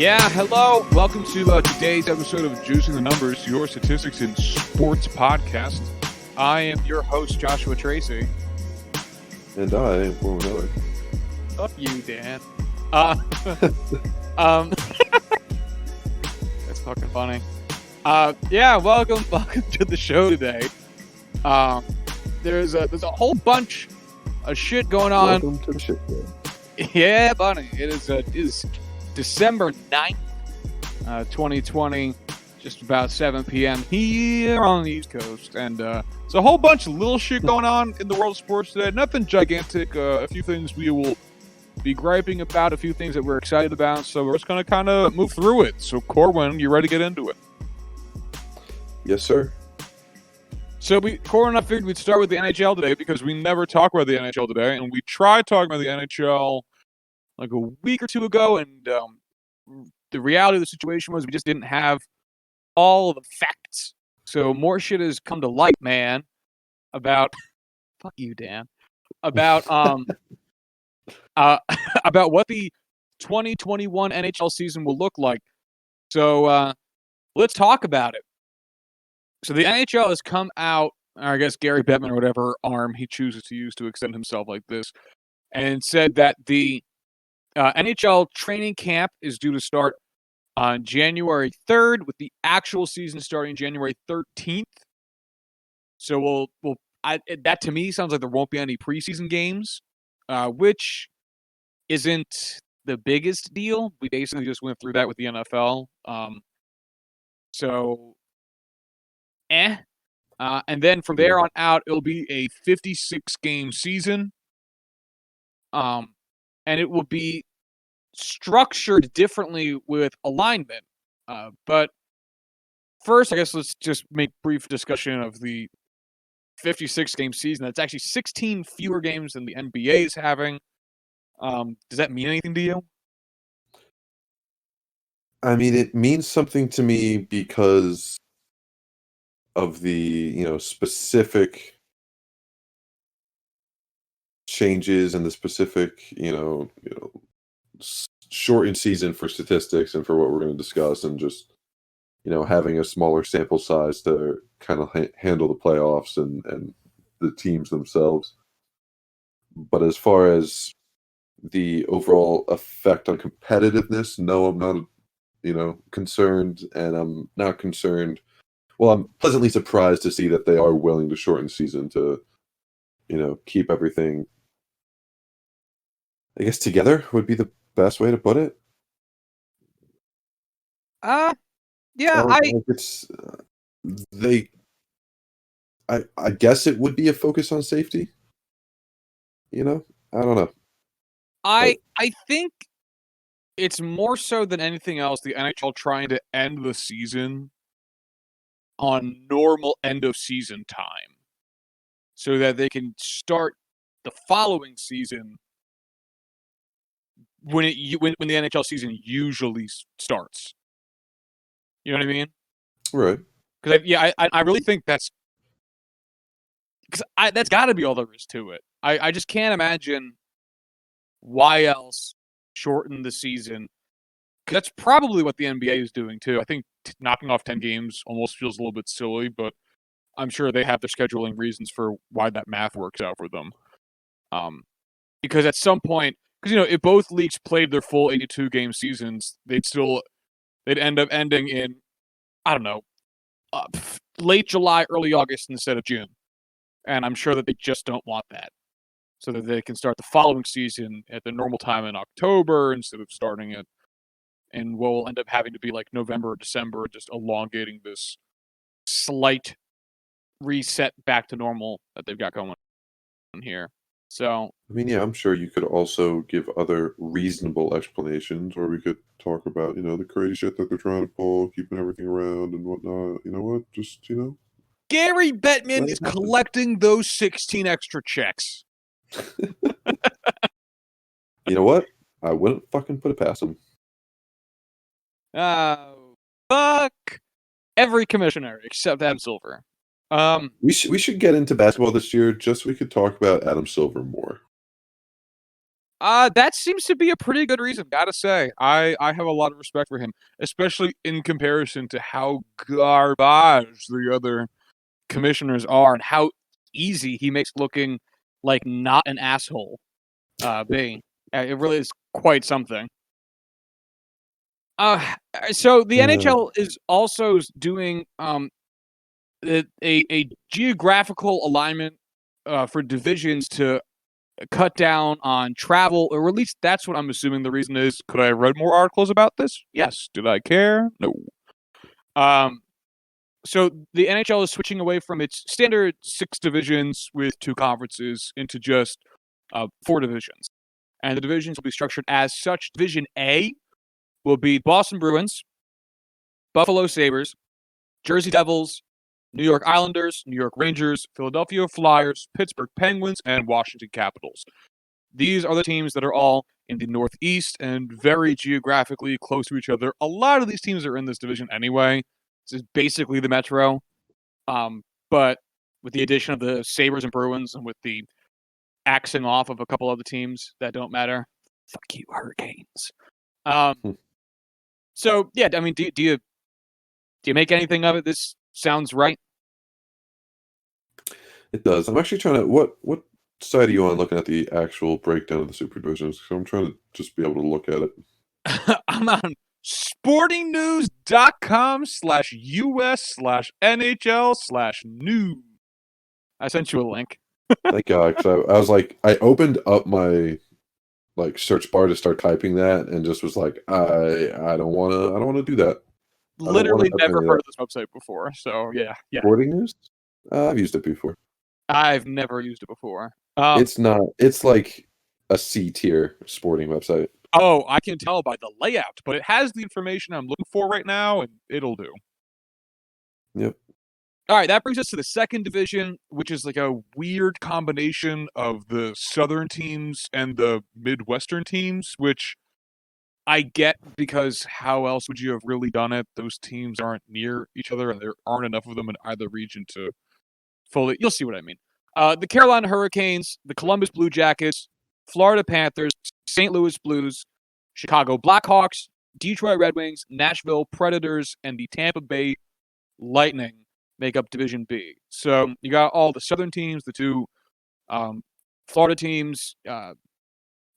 Yeah, hello. Welcome to today's episode of Juicing the Numbers, your statistics in sports podcast. I am your host, Joshua Tracy. And I am Corwin and Josh. Fuck you, Dan. That's fucking funny. Welcome to the show today. There's a whole bunch of shit going on. Welcome to the shit show. Yeah, buddy. It is December 9th, 2020, just about 7 p.m. here on the East Coast. And there's a whole bunch of little shit going on in the world of sports today. Nothing gigantic. A few things we will be griping about, a few things that we're excited about. So we're just going to kind of move through it. So, Corwin, you ready to get into it? Yes, sir. So, Corwin and I figured we'd start with the NHL today because we never talk about the NHL today. And we tried talking about the NHL like a week or two ago, and the reality of the situation was we just didn't have all of the facts. So more shit has come to light, man, about fuck you, Dan, about about what the 2021 NHL season will look like. So let's talk about it. So the NHL has come out, or I guess Gary Bettman or whatever arm he chooses to use to extend himself like this, and said that the NHL Training Camp is due to start on January 3rd, with the actual season starting January 13th. So that to me sounds like there won't be any preseason games, which isn't the biggest deal. We basically just went through that with the NFL. And then from there on out, it'll be a 56-game season. And it will be structured differently with alignment. But first, I guess let's just make brief discussion of the 56-game season. That's actually 16 fewer games than the NBA is having. Does that mean anything to you? I mean, it means something to me because of the, specific changes and the specific, shortened season for statistics and for what we're going to discuss, and just, having a smaller sample size to kind of handle the playoffs and the teams themselves. But as far as the overall effect on competitiveness, no, I'm not, concerned, and I'm not concerned. Well, I'm pleasantly surprised to see that they are willing to shorten the season to, keep everything, I guess, together would be the best way to put it. Yeah, I guess it would be a focus on safety. I don't know. I think it's more so than anything else the NHL trying to end the season on normal end of season time, so that they can start the following season when the NHL season usually starts. You know what I mean? Right. Because I really think that's got to be all there is to it. I just can't imagine why else shorten the season. Because that's probably what the NBA is doing too. I think knocking off 10 games almost feels a little bit silly, but I'm sure they have their scheduling reasons for why that math works out for them. Because at some point, if both leagues played their full 82-game seasons, they'd end up ending in, I don't know, late July, early August instead of June. And I'm sure that they just don't want that. So that they can start the following season at the normal time in October instead of starting it. And we'll end up having to be like November or December, just elongating this slight reset back to normal that they've got going on here. So, I mean, yeah, I'm sure you could also give other reasonable explanations, or we could talk about, the crazy shit that they're trying to pull, keeping everything around and whatnot. You know what? Just, Gary Bettman is collecting those 16 extra checks. You know what? I wouldn't fucking put it past him. Fuck every commissioner except Adam Silver. We should get into basketball this year just so we could talk about Adam Silver more. That seems to be a pretty good reason, gotta say. I have a lot of respect for him, especially in comparison to how garbage the other commissioners are and how easy he makes looking like not an asshole being. It really is quite something. So the NHL is also doing a geographical alignment for divisions to cut down on travel, or at least that's what I'm assuming the reason is. Could I have read more articles about this? Yes. Did I care? No. So the NHL is switching away from its standard 6 divisions with 2 conferences into just 4 divisions. And the divisions will be structured as such. Division A will be Boston Bruins, Buffalo Sabres, Jersey Devils, New York Islanders, New York Rangers, Philadelphia Flyers, Pittsburgh Penguins, and Washington Capitals. These are the teams that are all in the Northeast and very geographically close to each other. A lot of these teams are in this division anyway. This is basically the Metro. But with the addition of the Sabres and Bruins and with the axing off of a couple other teams that don't matter, fuck you, Hurricanes. So, yeah, I mean, do you make anything of it? This sounds right. It does. I'm actually trying to. What side are you on looking at the actual breakdown of the super divisions? I'm trying to just be able to look at it. I'm on sportingnews.com/US/NHL/news. I sent you a link. Thank God, because I was like, I opened up my search bar to start typing that, and just was like, I don't want to do that. Literally never heard of this website before, so yeah. Sporting News? I've used it before. I've never used it before. It's not. It's like a C tier sporting website. Oh, I can tell by the layout, but it has the information I'm looking for right now, and it'll do. Yep. All right, that brings us to the second division, which is like a weird combination of the Southern teams and the Midwestern teams, which I get because how else would you have really done it? Those teams aren't near each other, and there aren't enough of them in either region to fully. You'll see what I mean. The Carolina Hurricanes, the Columbus Blue Jackets, Florida Panthers, St. Louis Blues, Chicago Blackhawks, Detroit Red Wings, Nashville Predators, and the Tampa Bay Lightning make up Division B. So you got all the Southern teams, the 2 Florida teams,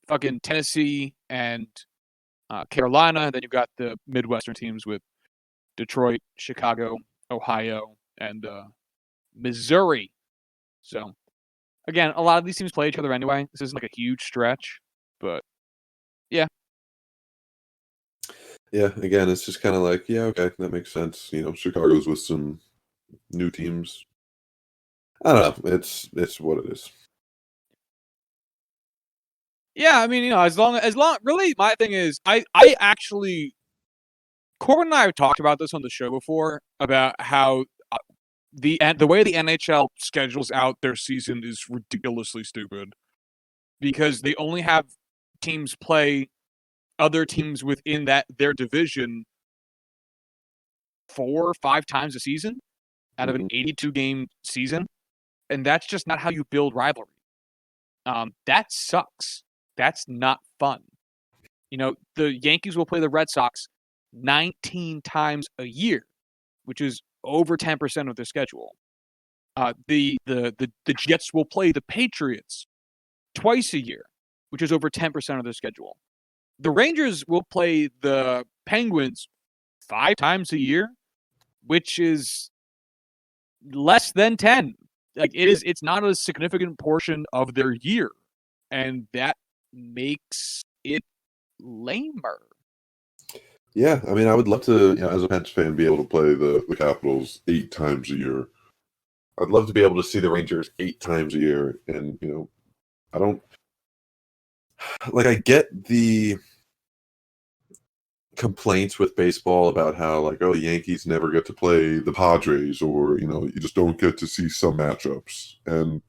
fucking Tennessee and Carolina. Then you've got the Midwestern teams with Detroit, Chicago, Ohio, and Missouri. So, again, a lot of these teams play each other anyway. This isn't like a huge stretch, but yeah. Yeah, again, it's just kind of like, yeah, okay, that makes sense. Chicago's with some new teams. I don't know. It's what it is. Yeah, I mean, as long really my thing is I actually Corwin and I have talked about this on the show before about how the way the NHL schedules out their season is ridiculously stupid because they only have teams play other teams within their division 4 or 5 times a season out of an 82 game season, and that's just not how you build rivalry. That sucks. That's not fun. The Yankees will play the Red Sox 19 times a year, which is over 10% of their schedule. The Jets will play the Patriots twice a year, which is over 10% of their schedule. The Rangers will play the Penguins 5 times a year, which is less than 10. It's not a significant portion of their year, and that makes it lamer. Yeah, I mean, I would love to, as a Pens fan, be able to play the Capitals 8 times a year. I'd love to be able to see the Rangers 8 times a year, and I don't I get the complaints with baseball about how the Yankees never get to play the Padres, or you just don't get to see some matchups. And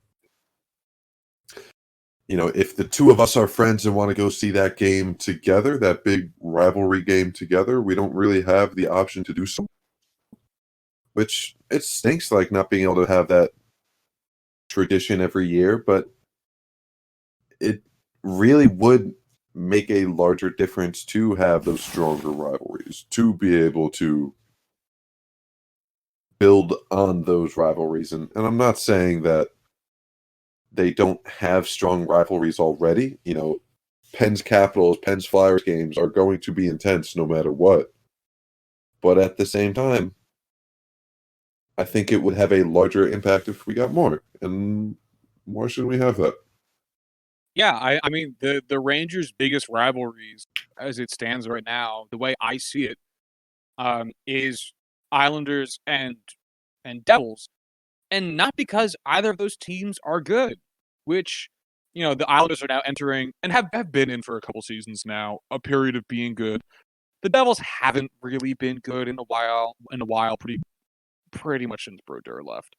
if the 2 of us are friends and want to go see that game together, that big rivalry game together, we don't really have the option to do so, which it stinks, not being able to have that tradition every year. But it really would make a larger difference to have those stronger rivalries, to be able to build on those rivalries. And I'm not saying that they don't have strong rivalries already. Penn's Capitals, Penn's Flyers games are going to be intense no matter what. But at the same time, I think it would have a larger impact if we got more. And why should we have that? Yeah, I mean the Rangers' biggest rivalries as it stands right now, the way I see it, is Islanders and Devils, and not because either of those teams are good. Which, the Islanders are now entering and have been in for a couple seasons now, a period of being good. The Devils haven't really been good in a while, pretty much since Brodeur left.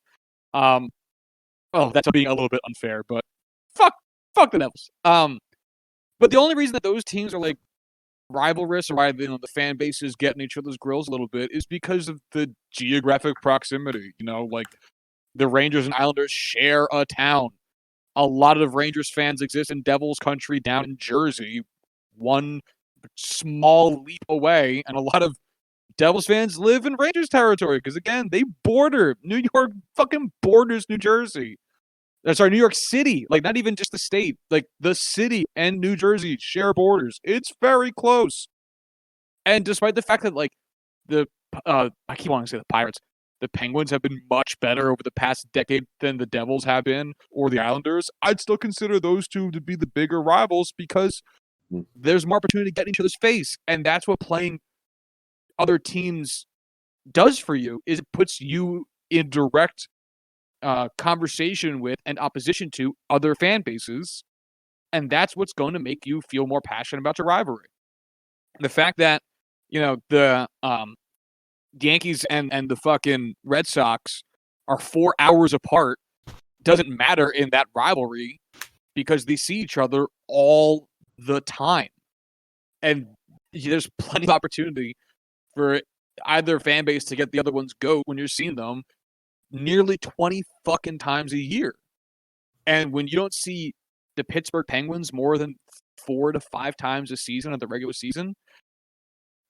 Oh, that's being a little bit unfair, but fuck the Devils. But the only reason that those teams are like rivalrous, or why the fan bases get in each other's grills a little bit, is because of the geographic proximity. Like the Rangers and Islanders share a town. A lot of Rangers fans exist in Devils country down in Jersey, one small leap away, and a lot of Devils fans live in Rangers territory because, again, they border. New York fucking borders New Jersey. Sorry, New York City. Like, not even just the state. Like, the city and New Jersey share borders. It's very close. And despite the fact that, like, I keep wanting to say the Pirates, the Penguins have been much better over the past decade than the Devils have been, or the Islanders, I'd still consider those two to be the bigger rivals because there's more opportunity to get in each other's face. And that's what playing other teams does for you, is it puts you in direct conversation with and opposition to other fan bases. And that's what's going to make you feel more passionate about your rivalry. The fact that, the Yankees and the fucking Red Sox are 4 hours apart doesn't matter in that rivalry because they see each other all the time. And there's plenty of opportunity for either fan base to get the other one's goat when you're seeing them nearly 20 fucking times a year. And when you don't see the Pittsburgh Penguins more than 4 to 5 times a season of the regular season,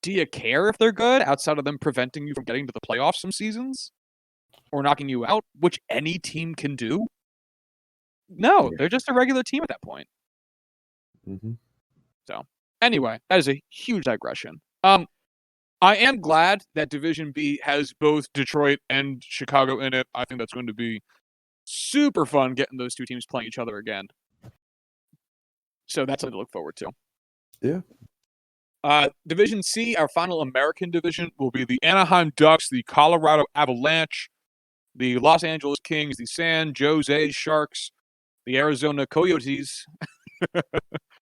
do you care if they're good outside of them preventing you from getting to the playoffs some seasons or knocking you out, which any team can do? No, they're just a regular team at that point. Mm-hmm. So anyway, that is a huge digression. I am glad that Division B has both Detroit and Chicago in it. I think that's going to be super fun getting those two teams playing each other again. So that's something to look forward to. Yeah. Division C, our final American division, will be the Anaheim Ducks, the Colorado Avalanche, the Los Angeles Kings, the San Jose Sharks, the Arizona Coyotes.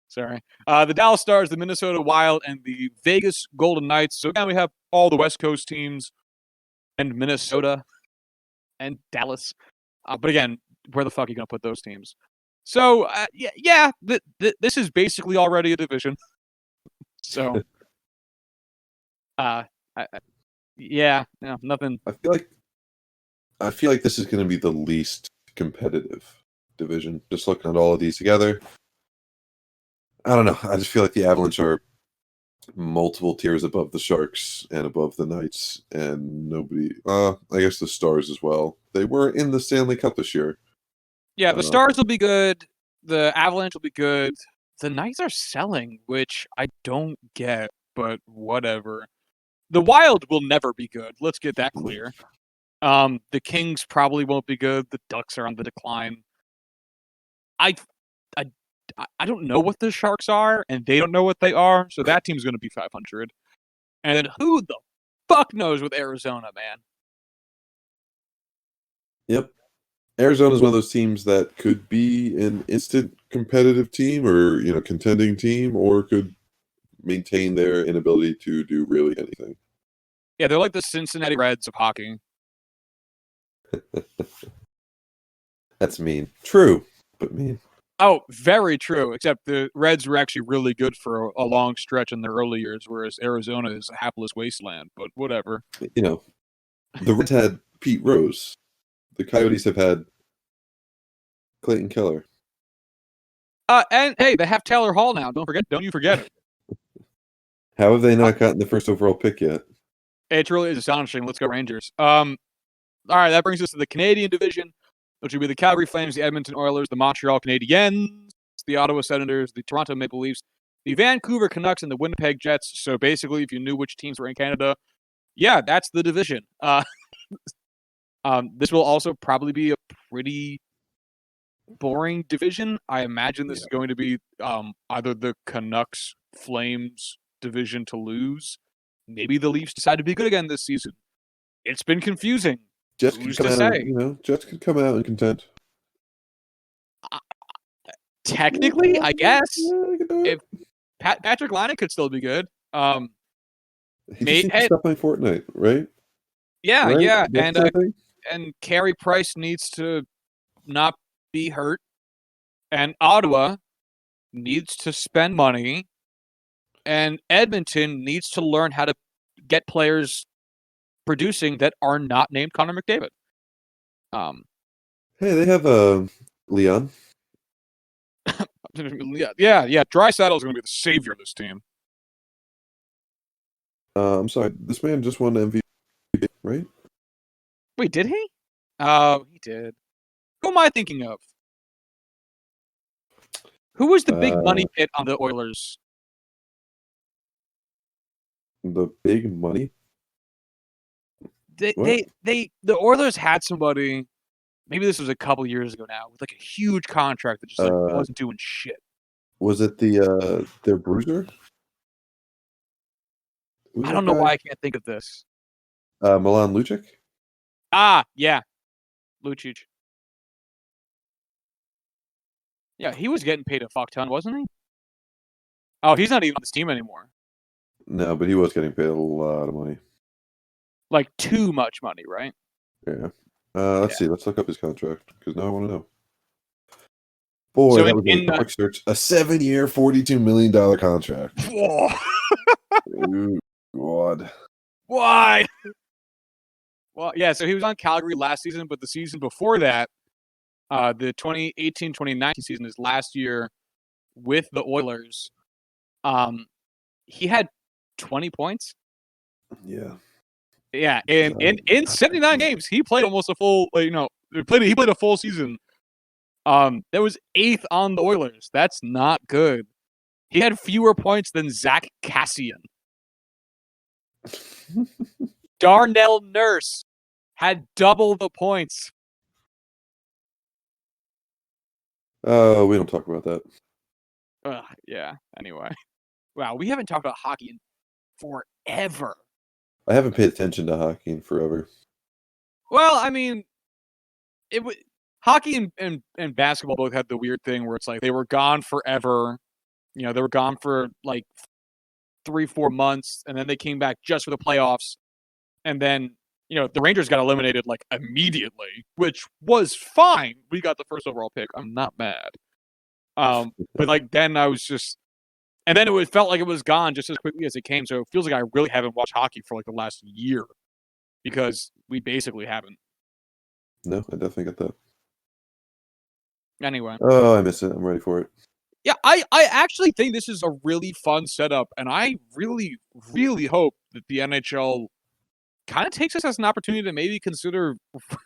Sorry. The Dallas Stars, the Minnesota Wild, and the Vegas Golden Knights. So again, we have all the West Coast teams and Minnesota and Dallas. But again, where the fuck are you going to put those teams? So, this is basically already a division. So, nothing. I feel like this is going to be the least competitive division. Just looking at all of these together, I don't know. I just feel like the Avalanche are multiple tiers above the Sharks and above the Knights, and nobody. I guess the Stars as well. They were in the Stanley Cup this year. Yeah, the Stars will be good. The Avalanche will be good. The Knights are selling, which I don't get, but whatever. The Wild will never be good. Let's get that clear. The Kings probably won't be good. The Ducks are on the decline. I don't know what the Sharks are, and they don't know what they are, so that team's going to be 500. And then who the fuck knows with Arizona, man? Yep. Arizona's one of those teams that could be an instant competitive team or, contending team, or could maintain their inability to do really anything. Yeah, they're like the Cincinnati Reds of hockey. That's mean. True, but mean. Oh, very true, except the Reds were actually really good for a long stretch in their early years, whereas Arizona is a hapless wasteland, but whatever. The Reds had Pete Rose. The Coyotes have had Clayton Keller. And hey, they have Taylor Hall now. Don't you forget it. How have they not gotten the first overall pick yet? It really is astonishing. Let's go Rangers. All right, that brings us to the Canadian division, which would be the Calgary Flames, the Edmonton Oilers, the Montreal Canadiens, the Ottawa Senators, the Toronto Maple Leafs, the Vancouver Canucks, and the Winnipeg Jets. So basically, if you knew which teams were in Canada, yeah, that's the division. This will also probably be a pretty boring division. I imagine this is going to be either the Canucks Flames division to lose. Maybe the Leafs decide to be good again this season. It's been confusing. Jets could come out, Jets could come out and contend. Technically, I guess if Patrick Laine could still be good. He just needs to stop playing Fortnite, right? Yeah, right? Yeah, and Carey Price needs to not be hurt, and Ottawa needs to spend money, and Edmonton needs to learn how to get players producing that are not named Connor McDavid. Hey, they have Leon. Yeah. Draisaitl is going to be the savior of this team. I'm sorry, this man just won the MVP, right? Wait, did he? Oh, he did. Who am I thinking of? Who was the big money hit on the Oilers? The big money? The Oilers had somebody. Maybe this was a couple years ago now, with like a huge contract that just wasn't doing shit. Was it their bruiser? I don't know why I can't think of this. Milan Lucic? Yeah. Lucic. Yeah, he was getting paid a fuck ton, wasn't he? Oh, he's not even on this team anymore. No, but he was getting paid a lot of money. Like, too much money, right? Yeah. Let's see. Let's look up his contract, because now I want to know. Boy, So that was a quick search. A 7-year, $42 million contract. Whoa. Ooh, God. Why? Well, yeah, so he was on Calgary last season, but the season before that, the 2018-2019 season, his last year with the Oilers, he had 20 points. Yeah. Yeah, and in 79 games, he played almost a full, he played a full season. That was 8th on the Oilers. That's not good. He had fewer points than Zach Cassian. Darnell Nurse had double the points. Oh, we don't talk about that. Yeah, anyway. Wow, we haven't talked about hockey in forever. I haven't paid attention to hockey in forever. Well, I mean, hockey and basketball both had the weird thing where it's like they were gone forever. They were gone for like 3-4 months, and then they came back just for the playoffs. And then, the Rangers got eliminated like immediately, which was fine. We got the first overall pick. I'm not mad. But like then I was just, and then it felt like it was gone just as quickly as it came. So it feels like I really haven't watched hockey for like the last year, because we basically haven't. No, I definitely got that. Anyway. Oh, I miss it. I'm ready for it. Yeah, I actually think this is a really fun setup, and I really, really hope that the NHL kind of takes this as an opportunity to maybe consider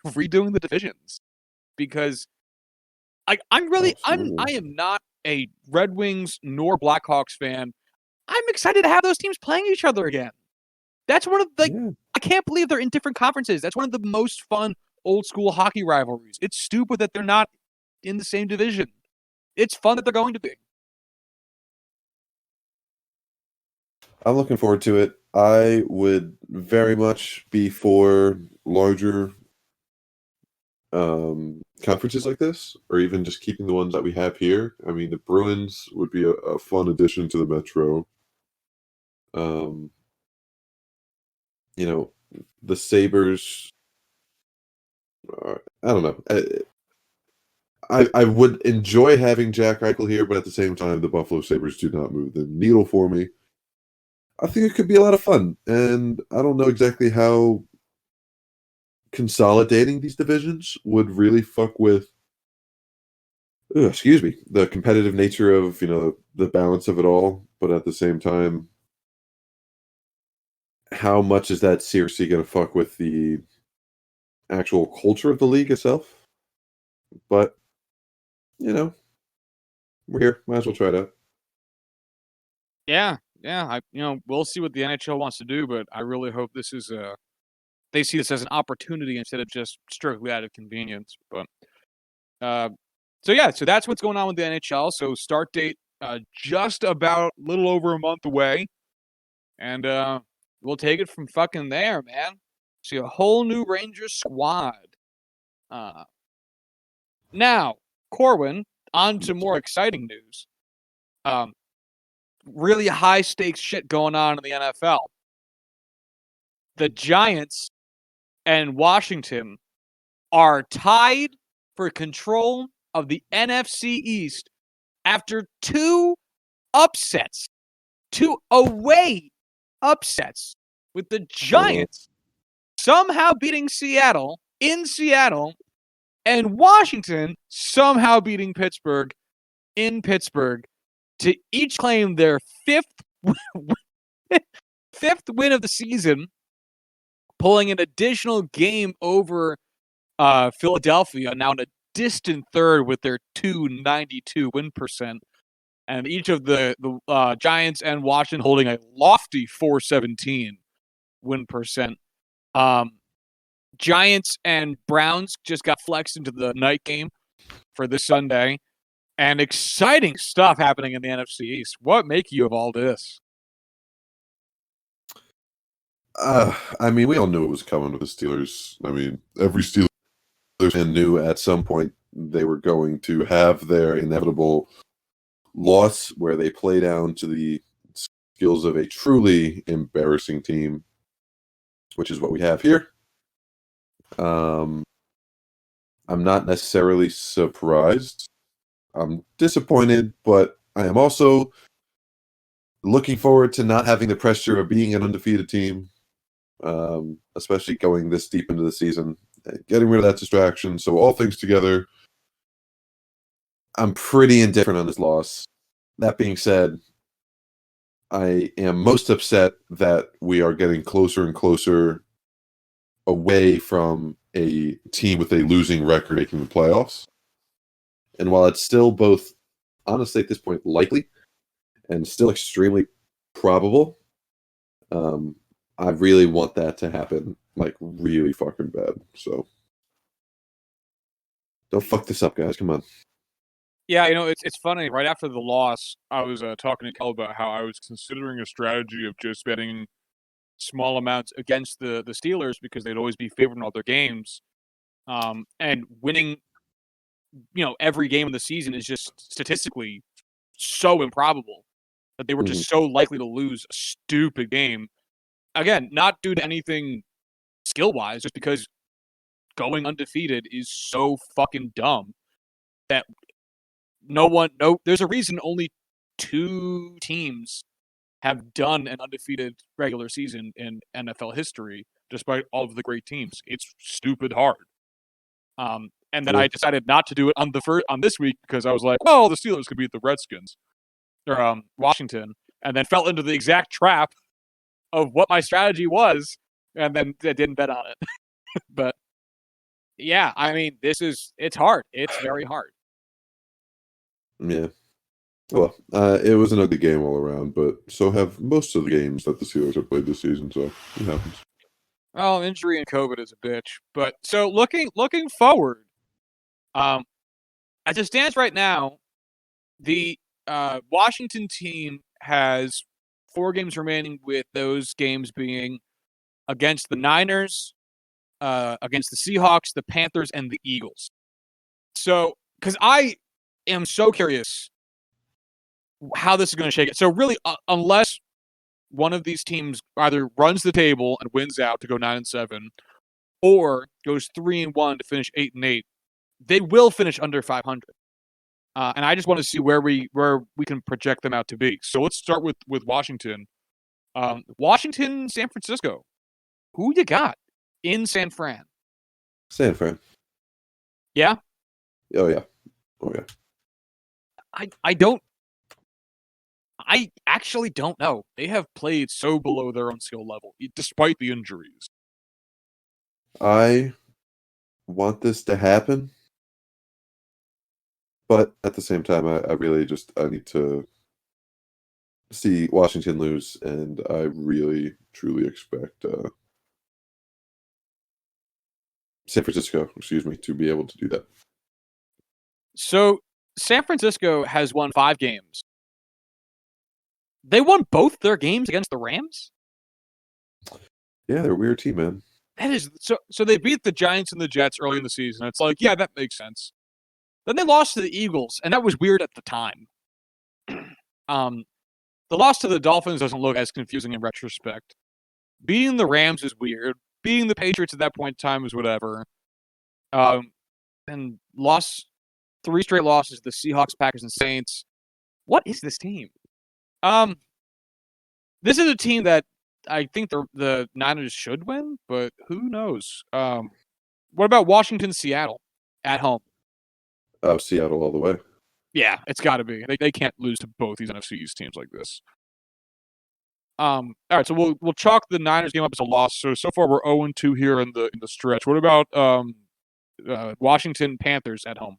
redoing the divisions, because I am not a Red Wings nor Blackhawks fan. I'm excited to have those teams playing each other again. That's one of the I can't believe they're in different conferences. That's one of the most fun old school hockey rivalries. It's stupid that they're not in the same division. It's fun that they're going to be. I'm looking forward to it. I would very much be for larger conferences like this, or even just keeping the ones that we have here. I mean, the Bruins would be a fun addition to the Metro. The Sabres, I don't know. I would enjoy having Jack Eichel here, but at the same time, the Buffalo Sabres do not move the needle for me. I think it could be a lot of fun, and I don't know exactly how consolidating these divisions would really fuck with excuse me, the competitive nature of, the balance of it all, but at the same time, how much is that seriously going to fuck with the actual culture of the league itself? But, you know, we're here. Might as well try it out. Yeah, we'll see what the NHL wants to do, but I really hope they see this as an opportunity instead of just strictly out of convenience. But so that's what's going on with the NHL. So start date just about a little over a month away, and we'll take it from fucking there, man. See a whole new Rangers squad. Now, Corwin, on to more exciting news. Really high stakes shit going on in the NFL. The Giants and Washington are tied for control of the NFC East after two away upsets, with the Giants somehow beating Seattle in Seattle and Washington somehow beating Pittsburgh in Pittsburgh to each claim their fifth win of the season, pulling an additional game over Philadelphia, now in a distant third with their 292 win percent. And each of the Giants and Washington holding a lofty 417 win percent. Giants and Browns just got flexed into the night game for this Sunday. And exciting stuff happening in the NFC East. What make you of all this? We all knew it was coming with the Steelers. Every Steelers fan knew at some point they were going to have their inevitable loss where they play down to the skills of a truly embarrassing team, which is what we have here. I'm not necessarily surprised. I'm disappointed, but I am also looking forward to not having the pressure of being an undefeated team, especially going this deep into the season, getting rid of that distraction. So all things together, I'm pretty indifferent on this loss. That being said, I am most upset that we are getting closer and closer away from a team with a losing record making the playoffs. And while it's still both, honestly, at this point, likely and still extremely probable, I really want that to happen, like, really fucking bad. So, don't fuck this up, guys. Come on. Yeah, it's funny. Right after the loss, I was talking to Kel about how I was considering a strategy of just betting small amounts against the Steelers because they'd always be favored in all their games. And winning, every game of the season is just statistically so improbable that they were just so likely to lose a stupid game. Again, not due to anything skill-wise, just because going undefeated is so fucking dumb that there's a reason only 2 teams have done an undefeated regular season in NFL history, despite all of the great teams. It's stupid hard. And then I decided not to do it on this week because I was like, well, the Steelers could beat the Redskins or Washington, and then fell into the exact trap of what my strategy was, and then I didn't bet on it. But yeah, it's hard. It's very hard. Yeah. Well, it was an ugly game all around, but so have most of the games that the Steelers have played this season, so it happens. Well, injury and COVID is a bitch. But so looking forward, as it stands right now, the Washington team has 4 games remaining, with those games being against the Niners, against the Seahawks, the Panthers, and the Eagles. So, because I am so curious how this is going to shake it. So really, unless one of these teams either runs the table and wins out to go 9-7, or goes 3-1 to finish 8-8, they will finish under 500. And I just want to see where we can project them out to be. So let's start with Washington. Washington, San Francisco. Who you got in San Fran? San Fran. Yeah? Oh, yeah. Oh, yeah. I actually don't know. They have played so below their own skill level, despite the injuries. I want this to happen, but at the same time, I really I need to see Washington lose, and I really, truly expect San Francisco, to be able to do that. So San Francisco has won 5 games. They won both their games against the Rams? Yeah, they're a weird team, man. That is so they beat the Giants and the Jets early in the season. It's like, yeah, that makes sense. Then they lost to the Eagles, and that was weird at the time. The loss to the Dolphins doesn't look as confusing in retrospect. Beating the Rams is weird. Beating the Patriots at that point in time was whatever. And lost 3 straight losses to the Seahawks, Packers, and Saints. What is this team? This is a team that I think the Niners should win, but who knows? What about Washington, Seattle at home? Seattle all the way. Yeah, it's got to be. They can't lose to both these NFC East teams like this. All right, so we'll chalk the Niners game up as a loss. So far we're 0-2 here in the stretch. What about Washington Panthers at home?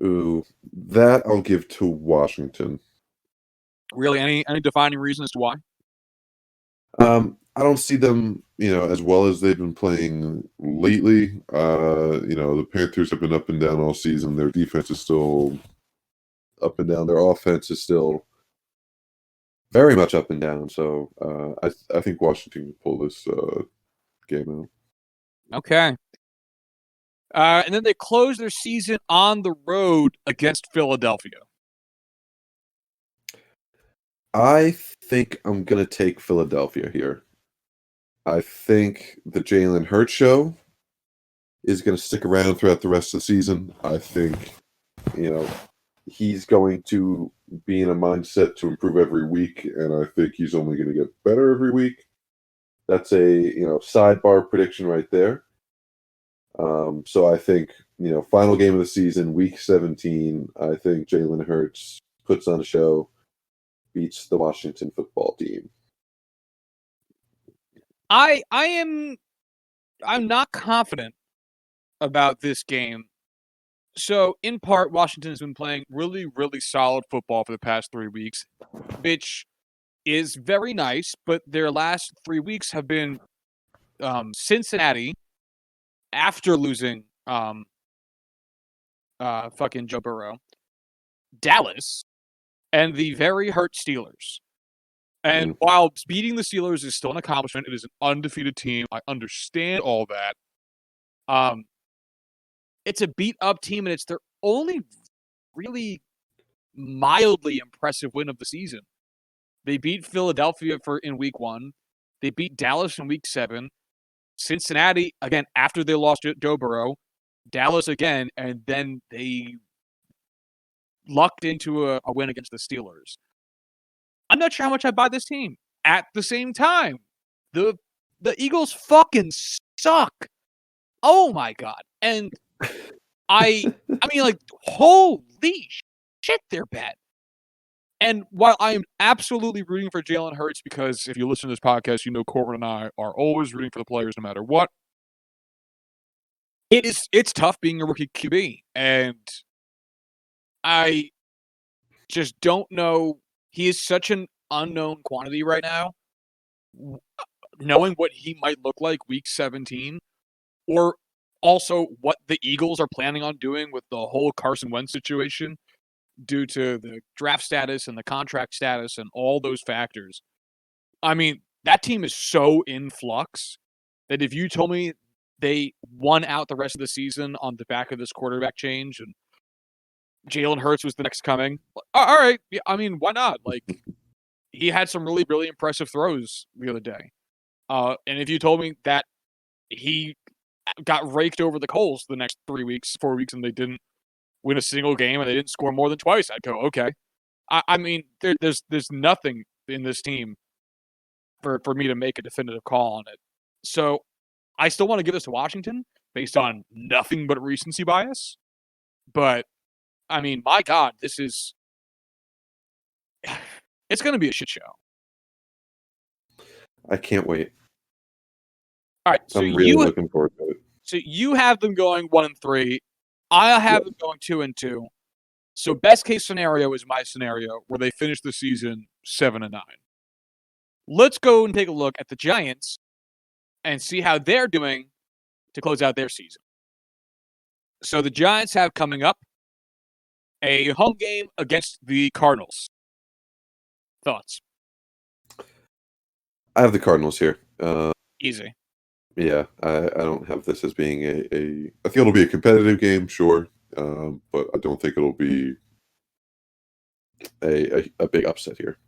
Ooh, that I'll give to Washington. Really, any defining reason as to why? I don't see them, as well as they've been playing lately. The Panthers have been up and down all season. Their defense is still up and down. Their offense is still very much up and down. So I think Washington can pull this game out. Okay. And then they close their season on the road against Philadelphia. I think I'm going to take Philadelphia here. I think the Jalen Hurts show is going to stick around throughout the rest of the season. I think, he's going to be in a mindset to improve every week, and I think he's only going to get better every week. That's a, sidebar prediction right there. So I think, final game of the season, week 17, I think Jalen Hurts puts on a show, beats the Washington football team. I'm not confident about this game. So, in part, Washington has been playing really, really solid football for the past 3 weeks, which is very nice, but their last 3 weeks have been Cincinnati after losing fucking Joe Burrow, Dallas, and the very hurt Steelers. And while beating the Steelers is still an accomplishment, it is an undefeated team. I understand all that. It's a beat-up team, and it's their only really mildly impressive win of the season. They beat Philadelphia in Week 1. They beat Dallas in Week 7. Cincinnati, again, after they lost Joe Burrow. Dallas again, and then they lucked into a win against the Steelers. I'm not sure how much I buy this team. At the same time, the Eagles fucking suck. Oh my god. And I mean, like, holy shit, they're bad. And while I am absolutely rooting for Jalen Hurts, because if you listen to this podcast, Corwin and I are always rooting for the players no matter what. It's tough being a rookie QB, and I just don't know. He is such an unknown quantity right now. Knowing what he might look like week 17, or also what the Eagles are planning on doing with the whole Carson Wentz situation due to the draft status and the contract status and all those factors. I mean, that team is so in flux that if you told me they won out the rest of the season on the back of this quarterback change and Jalen Hurts was the next coming, all right. I mean, why not? Like, he had some really, really impressive throws the other day. And if you told me that he got raked over the coals the next 4 weeks, and they didn't win a single game and they didn't score more than twice, I'd go, okay. I mean, there's nothing in this team for me to make a definitive call on it. So I still want to give this to Washington based on nothing but recency bias. But I mean, my God, this is it's going to be a shit show. I can't wait. All right, so I'm really looking forward to it. So you have them going 1-3. I have them going 2-2. So best case scenario is my scenario where they finish the season 7-9. Let's go and take a look at the Giants and see how they're doing to close out their season. So the Giants have coming up a home game against the Cardinals. Thoughts? I have the Cardinals here. Easy. Yeah, I don't have this as being a. I think it'll be a competitive game, sure, but I don't think it'll be a big upset here.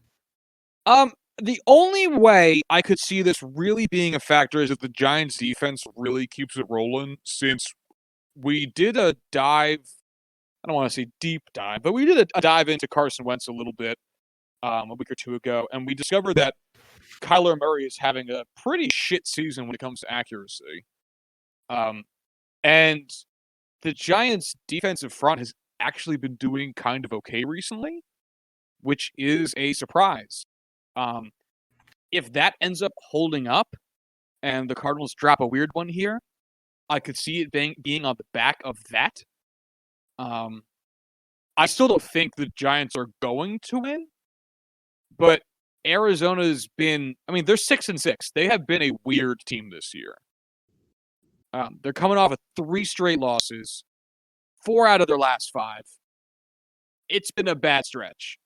The only way I could see this really being a factor is if the Giants' defense really keeps it rolling, since we did a dive. I don't want to say deep dive, but we did a dive into Carson Wentz a little bit a week or two ago, and we discovered that Kyler Murray is having a pretty shit season when it comes to accuracy. And the Giants' defensive front has actually been doing kind of okay recently, which is a surprise. If that ends up holding up and the Cardinals drop a weird one here, I could see it being on the back of that. I still don't think the Giants are going to win, but Arizona's been, I mean, they're 6-6. They have been a weird team this year. They're coming off of 3 straight losses, 4 out of their last 5. It's been a bad stretch.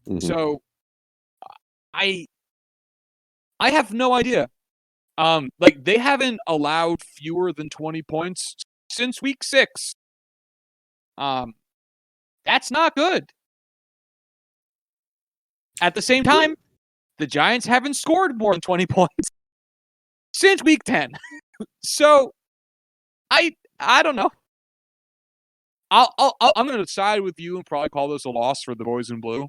Mm-hmm. So I have no idea. Like, they haven't allowed fewer than 20 points since week 6. That's not good. At the same time, the Giants haven't scored more than 20 points since week 10. So I don't know. I'm going to side with you and probably call this a loss for the boys in blue.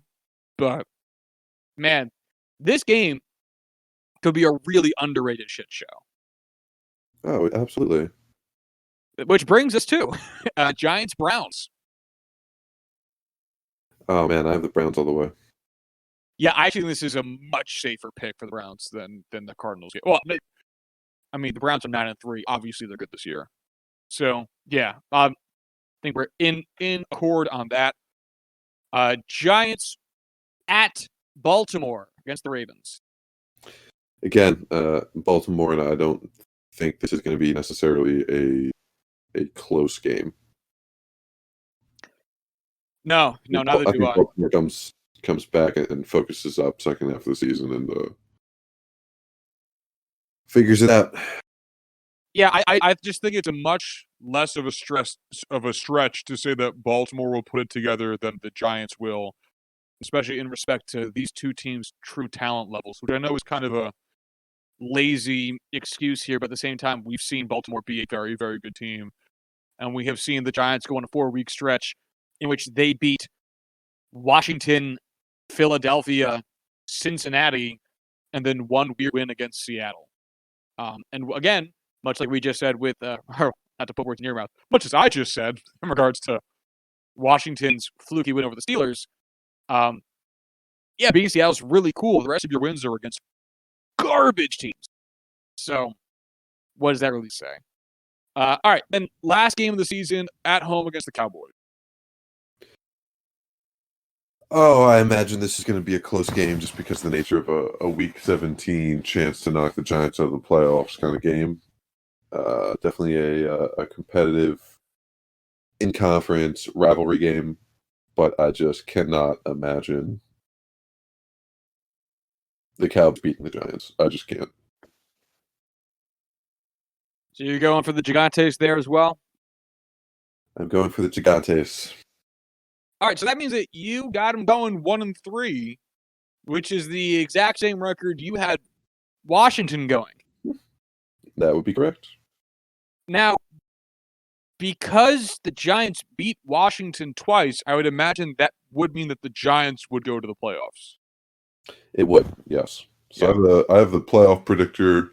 But man, this game could be a really underrated shit show. Oh, absolutely. Which brings us to Giants-Browns. Oh man, I have the Browns all the way. Yeah, I think this is a much safer pick for the Browns than the Cardinals. Well, I mean, the Browns are 9-3. Obviously, they're good this year. So yeah, I think we're in accord on that. Giants at Baltimore against the Ravens. Again, Baltimore, and I don't think this is going to be necessarily a close game. No, neither do I. Baltimore comes back and focuses up second half of the season and figures it out. Yeah, I just think it's a much less of a stretch to say that Baltimore will put it together than the Giants will, especially in respect to these two teams' true talent levels, which I know is kind of a lazy excuse here, but at the same time, we've seen Baltimore be a very, very good team, and we have seen the Giants go on a 4-week stretch in which they beat Washington, Philadelphia, Cincinnati, and then one weird win against Seattle. And again, much like we just said with, not to put words in your mouth, much as I just said in regards to Washington's fluky win over the Steelers, beating Seattle's really cool. The rest of your wins are against garbage teams. So, what does that really say? All right, then last game of the season at home against the Cowboys. Oh, I imagine this is going to be a close game just because of the nature of a Week 17 chance to knock the Giants out of the playoffs kind of game. Definitely a competitive in-conference rivalry game, but I just cannot imagine the Cowboys beating the Giants. I just can't. So you're going for the Gigantes there as well? I'm going for the Gigantes. All right, so that means that you got them going 1-3, which is the exact same record you had Washington going. That would be correct. Now, because the Giants beat Washington twice, I would imagine that would mean that the Giants would go to the playoffs. It would, yes. So I have the playoff predictor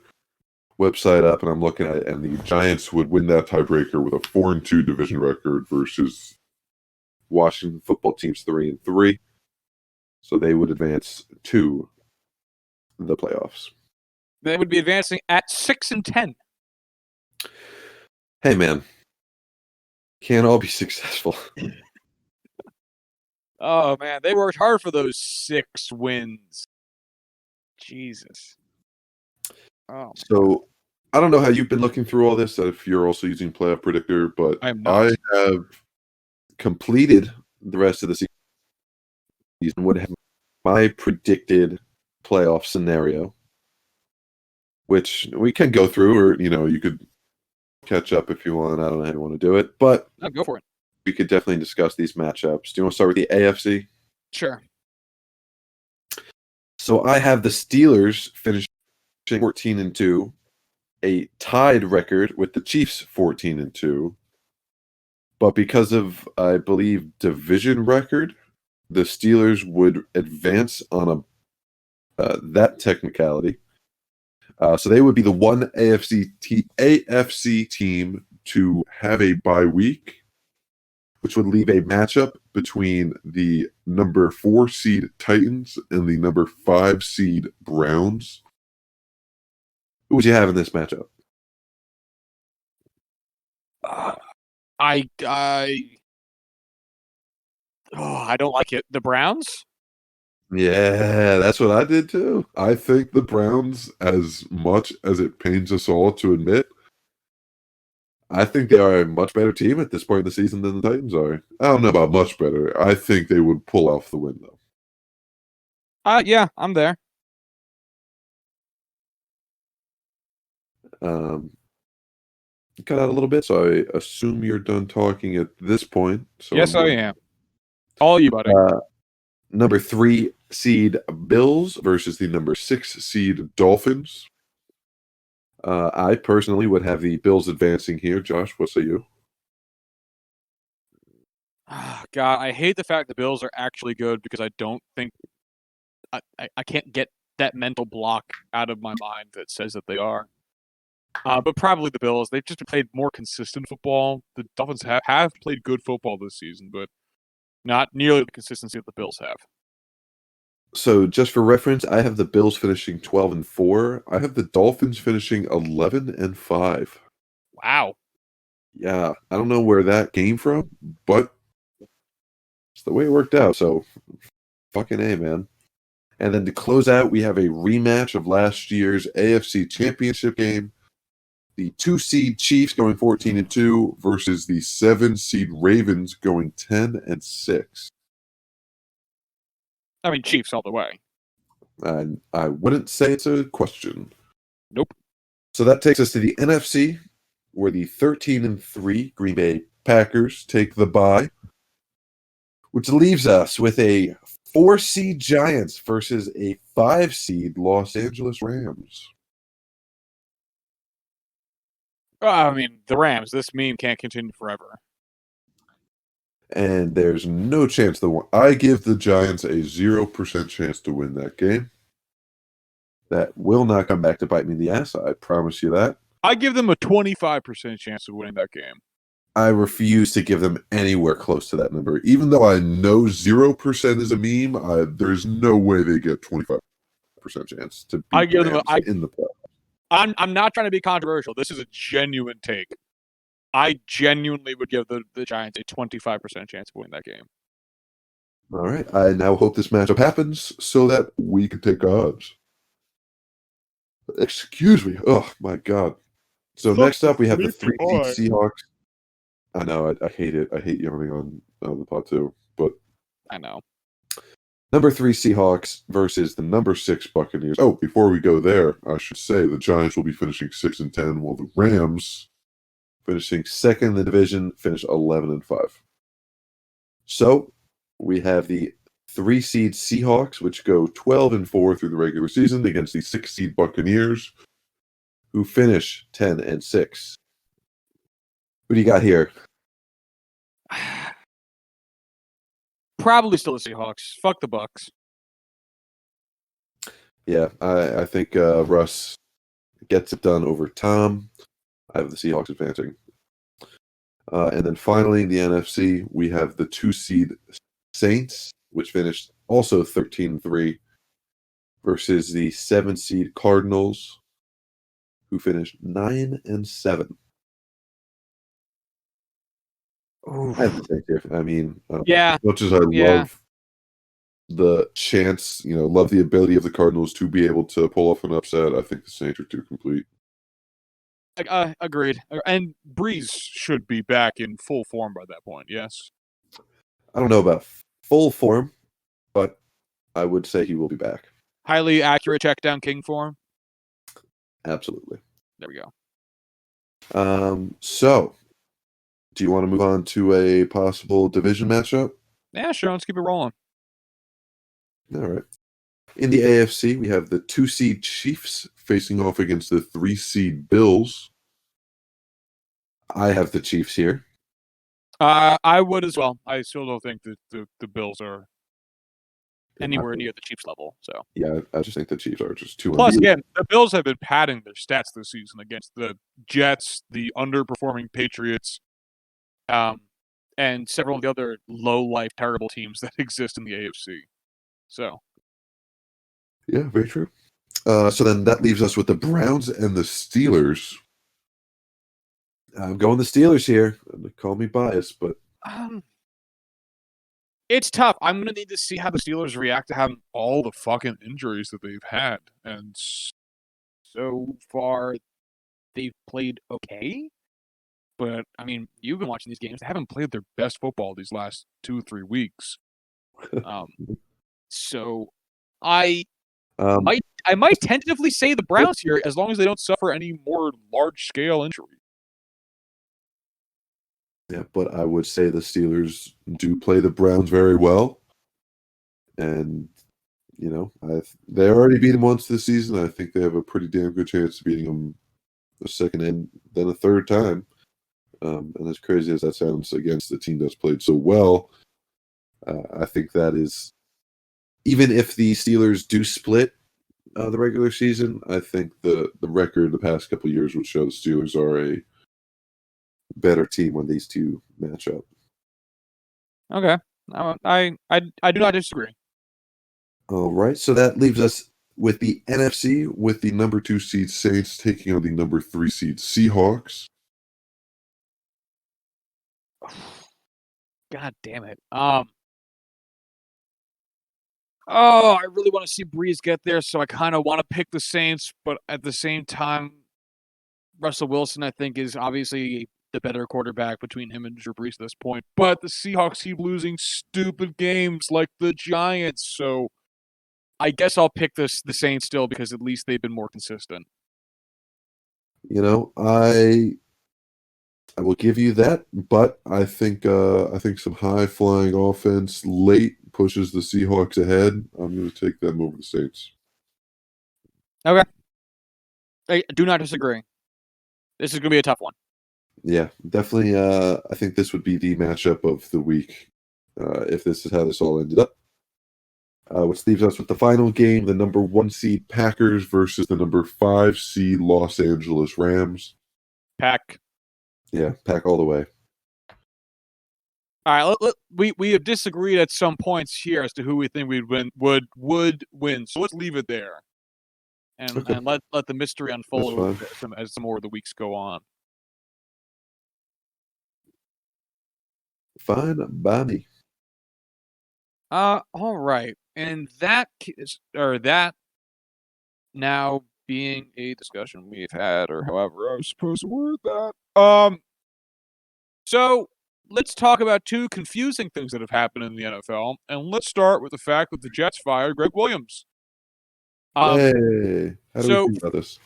website up, and I'm looking at it, and the Giants would win that tiebreaker with a 4-2 division record versus Washington football team's 3-3, so they would advance to the playoffs. They would be advancing at 6-10. Hey, man, can't all be successful. Oh man, they worked hard for those 6 wins. Jesus. Oh. So I don't know how you've been looking through all this, if you're also using Playoff Predictor, but I am not. I have completed the rest of the season, would have my predicted playoff scenario, which we can go through, or you could catch up if you want. I don't know how you want to do it, but No, go for it. we could definitely discuss these matchups. Do you want to start with the AFC? Sure. So I have the Steelers finishing 14-2, a tied record with the Chiefs 14-2. But because of, I believe, division record, the Steelers would advance on that technicality. So they would be the one AFC team to have a bye week, which would leave a matchup between the number 4 seed Titans and the number 5 seed Browns. Who would you have in this matchup? I don't like it. The Browns? Yeah, that's what I did too. I think the Browns, as much as it pains us all to admit, I think they are a much better team at this point in the season than the Titans are. I don't know about much better. I think they would pull off the win, though. Yeah, I'm there. Cut out a little bit, so I assume you're done talking at this point. So Yes, I am. All you, buddy. Number 3 seed Bills versus the number 6 seed Dolphins. I personally would have the Bills advancing here. Josh, what say you? God, I hate the fact the Bills are actually good because I don't think I can't get that mental block out of my mind that says that they are. But probably the Bills. They've just played more consistent football. The Dolphins have played good football this season, but not nearly the consistency that the Bills have. So, just for reference, I have the Bills finishing 12-4. I have the Dolphins finishing 11-5. Wow. Yeah, I don't know where that came from, but it's the way it worked out. So, fucking A, man. And then to close out, we have a rematch of last year's AFC Championship game. The 2 seed Chiefs going 14-2 versus the 7 seed Ravens going 10-6. I mean, Chiefs all the way. And I wouldn't say it's a question. Nope. So that takes us to the NFC, where the 13-3 Green Bay Packers take the bye, which leaves us with a 4 seed Giants versus a 5 seed Los Angeles Rams. I mean, the Rams. This meme can't continue forever. And there's no chance I give the Giants a 0% chance to win that game. That will not come back to bite me in the ass. I promise you that. I give them a 25% chance of winning that game. I refuse to give them anywhere close to that number. Even though I know 0% is a meme, there's no way they get 25% chance to beat the Rams in the playoffs. I'm not trying to be controversial. This is a genuine take. I genuinely would give the Giants a 25% chance of winning that game. All right. I now hope this matchup happens so that we can take odds. Excuse me. Oh, my God. So next up, we have the 3 Seahawks. I know. I hate it. I hate yawning on the pod, too. But I know. Number 3 Seahawks versus the number 6 Buccaneers. Oh, before we go there, I should say the Giants will be finishing 6-10, while the Rams, finishing second in the division, finish 11-5. So we have the 3 seed Seahawks, which go 12-4 through the regular season against the 6 seed Buccaneers, who finish 10-6. Who do you got here? Probably still the Seahawks. Fuck the Bucs. Yeah, I think Russ gets it done over Tom. I have the Seahawks advancing. And then finally, in the NFC, we have the 2-seed Saints, which finished also 13-3, versus the 7-seed Cardinals, who finished 9-7. I have to say, here. I mean, Yeah. as much as I love the chance, love the ability of the Cardinals to be able to pull off an upset, I think the Saints are too complete. Agreed. And Breeze should be back in full form by that point, yes? I don't know about full form, but I would say he will be back. Highly accurate check down king form? Absolutely. There we go. So, do you want to move on to a possible division matchup? Yeah, sure. Let's keep it rolling. All right. In the AFC, we have the 2-seed Chiefs facing off against the 3-seed Bills. I have the Chiefs here. I would as well. I still don't think that the Bills are anywhere near the Chiefs level. So yeah, I just think the Chiefs are just too. Plus, again, the Bills have been padding their stats this season against the Jets, the underperforming Patriots, and several of the other low-life, terrible teams that exist in the AFC. So, yeah, very true. So then that leaves us with the Browns and the Steelers. I'm going the Steelers here. Call me biased, but it's tough. I'm going to need to see how the Steelers react to having all the fucking injuries that they've had. And so far, they've played okay. But, I mean, you've been watching these games. They haven't played their best football these last 2-3 weeks. So I might tentatively say the Browns here as long as they don't suffer any more large-scale injury. Yeah, but I would say the Steelers do play the Browns very well. And, they already beat them once this season. I think they have a pretty damn good chance of beating them a second and then a third time. And as crazy as that sounds against the team that's played so well, I think that is, even if the Steelers do split the regular season, I think the record the past couple of years would show the Steelers are a better team when these two match up. Okay. I do not disagree. All right, so that leaves us with the NFC, with the number 2 seed Saints taking on the number 3 seed Seahawks. God damn it. I really want to see Breeze get there, so I kind of want to pick the Saints, but at the same time, Russell Wilson, I think, is obviously the better quarterback between him and Drew Brees at this point. But the Seahawks keep losing stupid games like the Giants, so I guess I'll pick the Saints still because at least they've been more consistent. I will give you that, but I think some high flying offense late pushes the Seahawks ahead. I'm going to take them over the Saints. Okay. I do not disagree. This is going to be a tough one. Yeah, definitely. I think this would be the matchup of the week if this is how this all ended up. Which leaves us with the final game, the number 1 seed Packers versus the number 5 seed Los Angeles Rams. Pack. Yeah, Pack all the way. All right, we have disagreed at some points here as to who we think would win. So let's leave it there, and let the mystery unfold as some more of the weeks go on. Fine by me. All right, and that now being a discussion we've had, or however I was supposed to word that. So let's talk about 2 confusing things that have happened in the NFL, and let's start with the fact that the Jets fired Greg Williams. Hey, how do we think about this?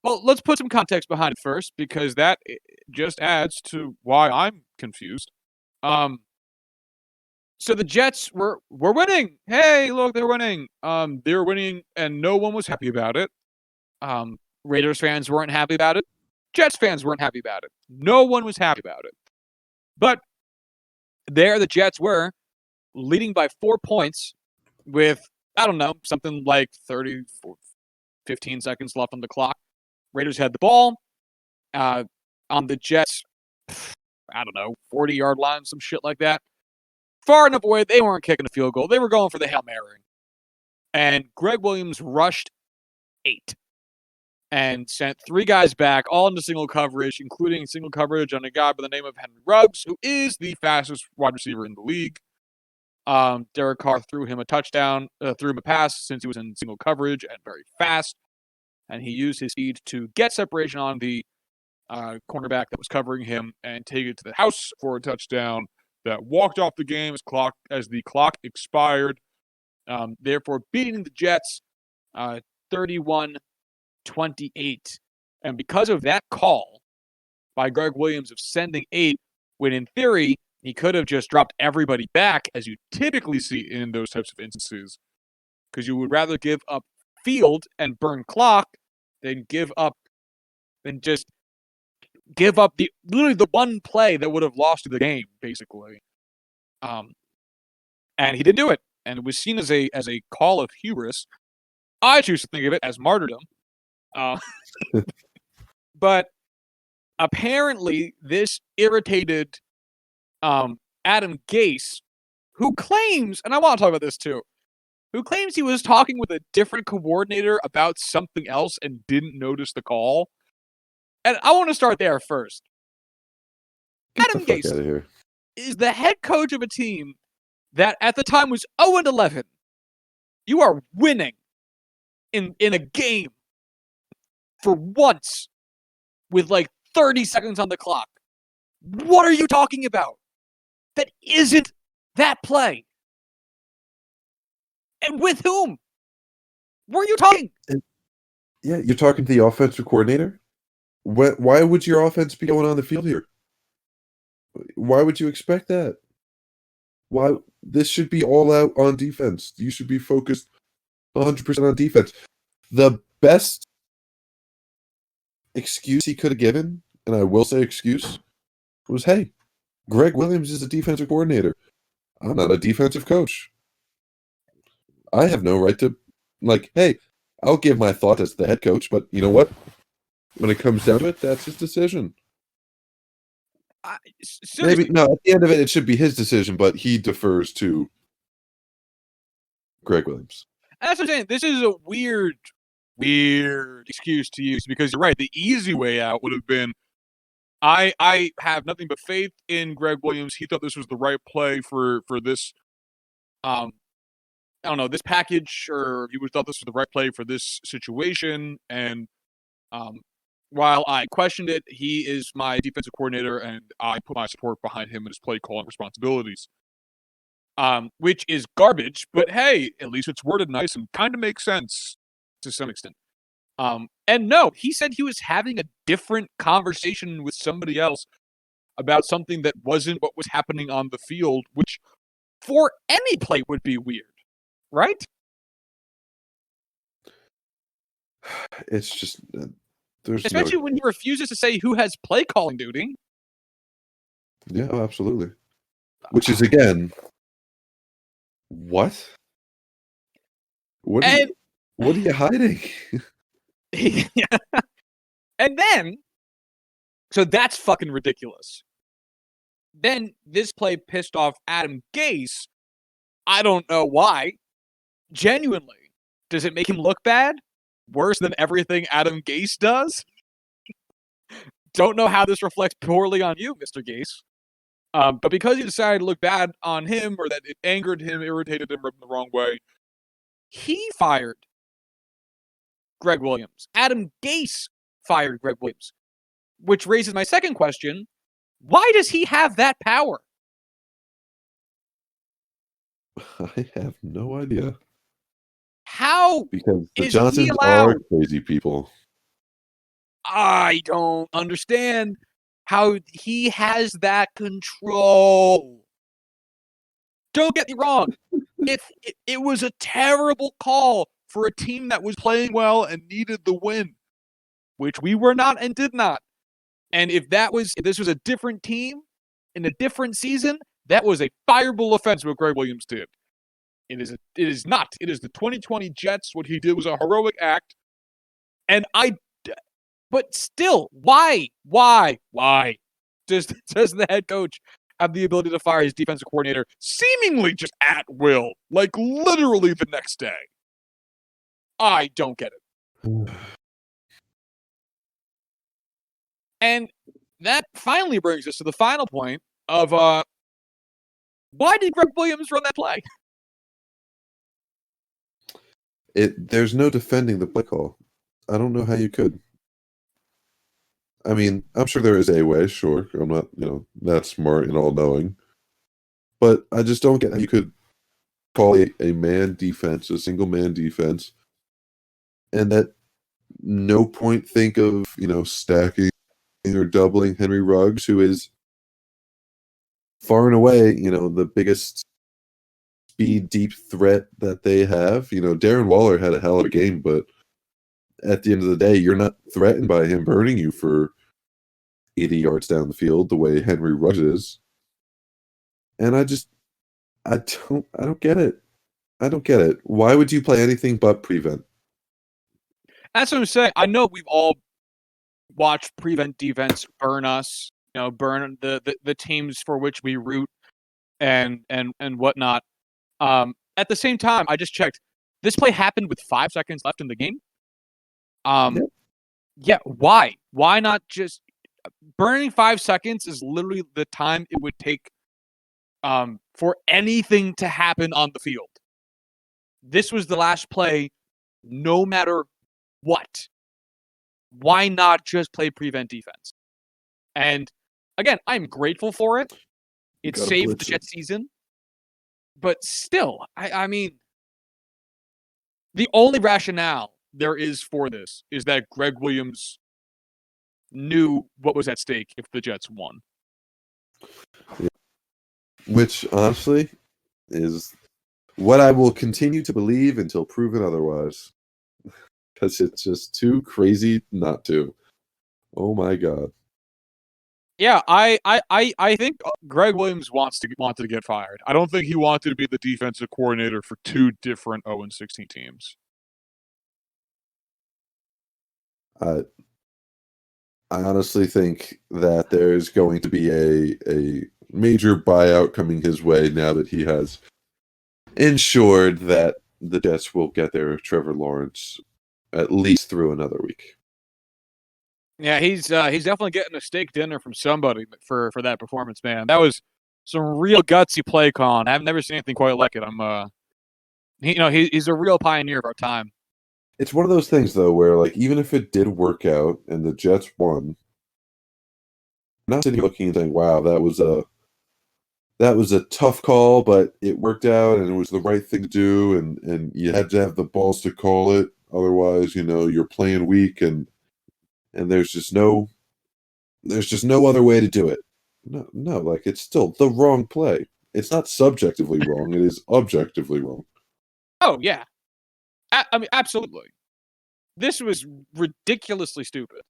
Well, let's put some context behind it first, because that just adds to why I'm confused. So the Jets were winning. Hey, look, they're winning. They were winning, and no one was happy about it. Raiders fans weren't happy about it. Jets fans weren't happy about it. No one was happy about it. But there the Jets were, leading by 4 points with, I don't know, something like 15 seconds left on the clock. Raiders had the ball. On the Jets, I don't know, 40-yard line, some shit like that. Far enough away, they weren't kicking a field goal. They were going for the Hail Mary. And Greg Williams rushed 8 and sent 3 guys back, all into single coverage, including single coverage on a guy by the name of Henry Ruggs, who is the fastest wide receiver in the league. Derek Carr threw him a touchdown, threw him a pass since he was in single coverage and very fast. And he used his speed to get separation on the cornerback that was covering him and take it to the house for a touchdown that walked off the game as the clock expired, therefore beating the Jets 31-28. And because of that call by Greg Williams of sending 8, when in theory he could have just dropped everybody back, as you typically see in those types of instances, because you would rather give up field and burn clock than give up literally the one play that would have lost you the game, basically. And he didn't do it. And it was seen as a call of hubris. I choose to think of it as martyrdom. But apparently this irritated Adam Gase, who claims, and I want to talk about this too, who claims he was talking with a different coordinator about something else and didn't notice the call. And I want to start there first. Adam Gase is the head coach of a team that at the time was 0-11. You are winning in a game for once with like 30 seconds on the clock. What are you talking about? That isn't that play. And with whom? Were you talking? Yeah, you're talking to the offensive coordinator? Why would your offense be going on the field here? Why would you expect that? Why? This should be all out on defense. You should be focused 100% on defense. The best excuse he could have given, and I will say excuse, was, hey, Greg Williams is a defensive coordinator. I'm not a defensive coach. I have no right to, hey, I'll give my thought as the head coach, but you know what? When it comes down to it, that's his decision. Maybe, no, at the end of it, it should be his decision, but he defers to Greg Williams. That's what I'm saying. This is a weird excuse to use, because you're right. The easy way out would have been, I have nothing but faith in Greg Williams. He thought this was the right play for this, I don't know, this package, or he thought this was the right play for this situation. And while I questioned it, he is my defensive coordinator, and I put my support behind him and his play calling responsibilities. Which is garbage, but hey, at least it's worded nice and kind of makes sense to some extent. And no, he said he was having a different conversation with somebody else about something that wasn't what was happening on the field, which for any play would be weird, right? It's just, especially when he refuses to say who has play calling duty. Yeah, absolutely. Which is, again, what? What are you hiding? And then, so that's fucking ridiculous. Then this play pissed off Adam Gase. I don't know why. Genuinely. Does it make him look bad? Worse than everything Adam Gase does? Don't know how this reflects poorly on you, Mr. Gase. But because he decided to look bad on him, or that it angered him, irritated him, rubbed him the wrong way, he fired Greg Williams. Adam Gase fired Greg Williams. Which raises my second question. Why does he have that power? I have no idea. How? Because the Johnsons are crazy people. I don't understand how he has that control. Don't get me wrong. It was a terrible call for a team that was playing well and needed the win, which we were not and did not. And if this was a different team in a different season, that was a fireable offense what Greg Williams did. It is not. It is the 2020 Jets. What he did was a heroic act. But still, why? does the head coach have the ability to fire his defensive coordinator seemingly just at will, like literally the next day? I don't get it. And that finally brings us to the final point of why did Greg Williams run that play? There's no defending the play call. I don't know how you could. I mean, I'm sure there is a way, sure. I'm not, that smart and all-knowing. But I just don't get how you could call a man defense, a single-man defense, and at no point think of, stacking or doubling Henry Ruggs, who is far and away, the biggest speed deep threat that they have. Darren Waller had a hell of a game, but at the end of the day, you're not threatened by him burning you for 80 yards down the field the way Henry Ruggs is. And I don't get it. I don't get it. Why would you play anything but prevent? That's what I'm saying. I know we've all watched prevent defense burn us, burn the teams for which we root and whatnot. At the same time, I just checked. This play happened with 5 seconds left in the game. Yeah, why? Why not just burning 5 seconds is literally the time it would take for anything to happen on the field. This was the last play, no matter what. Why not just play prevent defense? And again, I'm grateful for it. It saved the Jets season. But still, I mean, the only rationale there is for this is that Greg Williams knew what was at stake if the Jets won. Yeah. Which, honestly, is what I will continue to believe until proven otherwise. Because it's just too crazy not to. Oh my God. Yeah, I think Greg Williams wanted to get fired. I don't think he wanted to be the defensive coordinator for two different 0-16 teams. I honestly think that there's going to be a major buyout coming his way now that he has ensured that the Jets will get their Trevor Lawrence at least through another week. Yeah, he's definitely getting a steak dinner from somebody for that performance, man. That was some real gutsy play calling. I've never seen anything quite like it. He's a real pioneer of our time. It's one of those things though where like even if it did work out and the Jets won, I'm not sitting here looking and saying, "Wow, that was a tough call, but it worked out and it was the right thing to do, and you had to have the balls to call it. Otherwise, you're playing weak and there's just no other way to do it." No, like it's still the wrong play. It's not subjectively wrong, it is objectively wrong. Oh, yeah. I mean, absolutely. This was ridiculously stupid.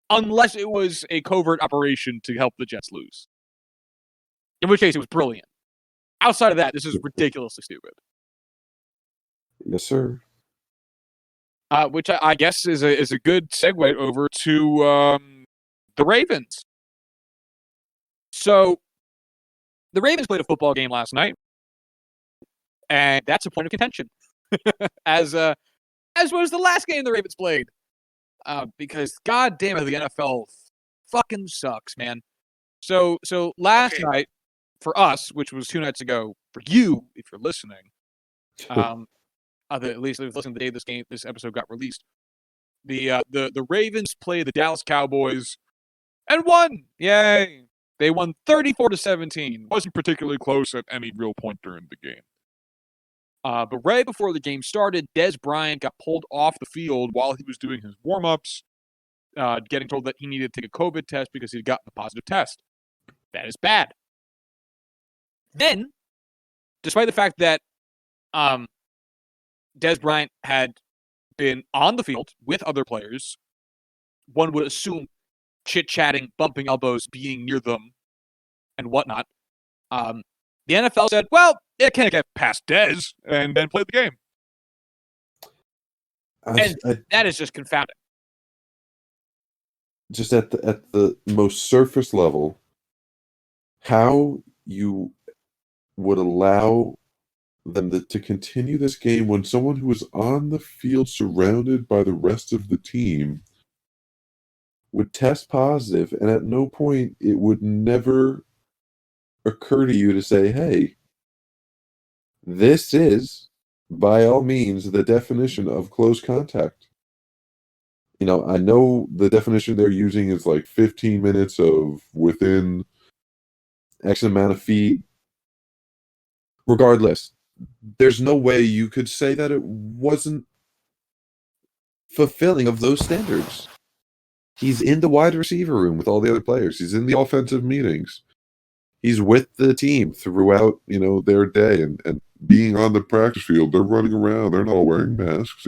Unless it was a covert operation to help the Jets lose. In which case, it was brilliant. Outside of that, this is ridiculously stupid. Yes, sir. Which I guess is a good segue over to the Ravens. So, the Ravens played a football game last night, and that's a point of contention, as was the last game the Ravens played. Because god damn it, the NFL fucking sucks, man. So last night for us, which was 2 nights ago for you, if you're listening, at least listening the day this episode got released. The Ravens played the Dallas Cowboys and won. Yay! They won 34-17. Wasn't particularly close at any real point during the game. But right before the game started, Dez Bryant got pulled off the field while he was doing his warm-ups, getting told that he needed to take a COVID test because he'd gotten a positive test. That is bad. Then, despite the fact that Dez Bryant had been on the field with other players, one would assume chit-chatting, bumping elbows, being near them, and whatnot, the NFL said, well, it can't get past Dez, and then played the game. And that is just confounding. just at the most surface level, how you would allow them to continue this game when someone who is on the field surrounded by the rest of the team would test positive, and at no point it would never occur to you to say, hey, this is by all means the definition of close contact. I know the definition they're using is like 15 minutes of within X amount of feet. Regardless, there's no way you could say that it wasn't fulfilling of those standards. He's in the wide receiver room with all the other players. He's in the offensive meetings. He's with the team throughout, their day and being on the practice field. They're running around. They're not all wearing masks.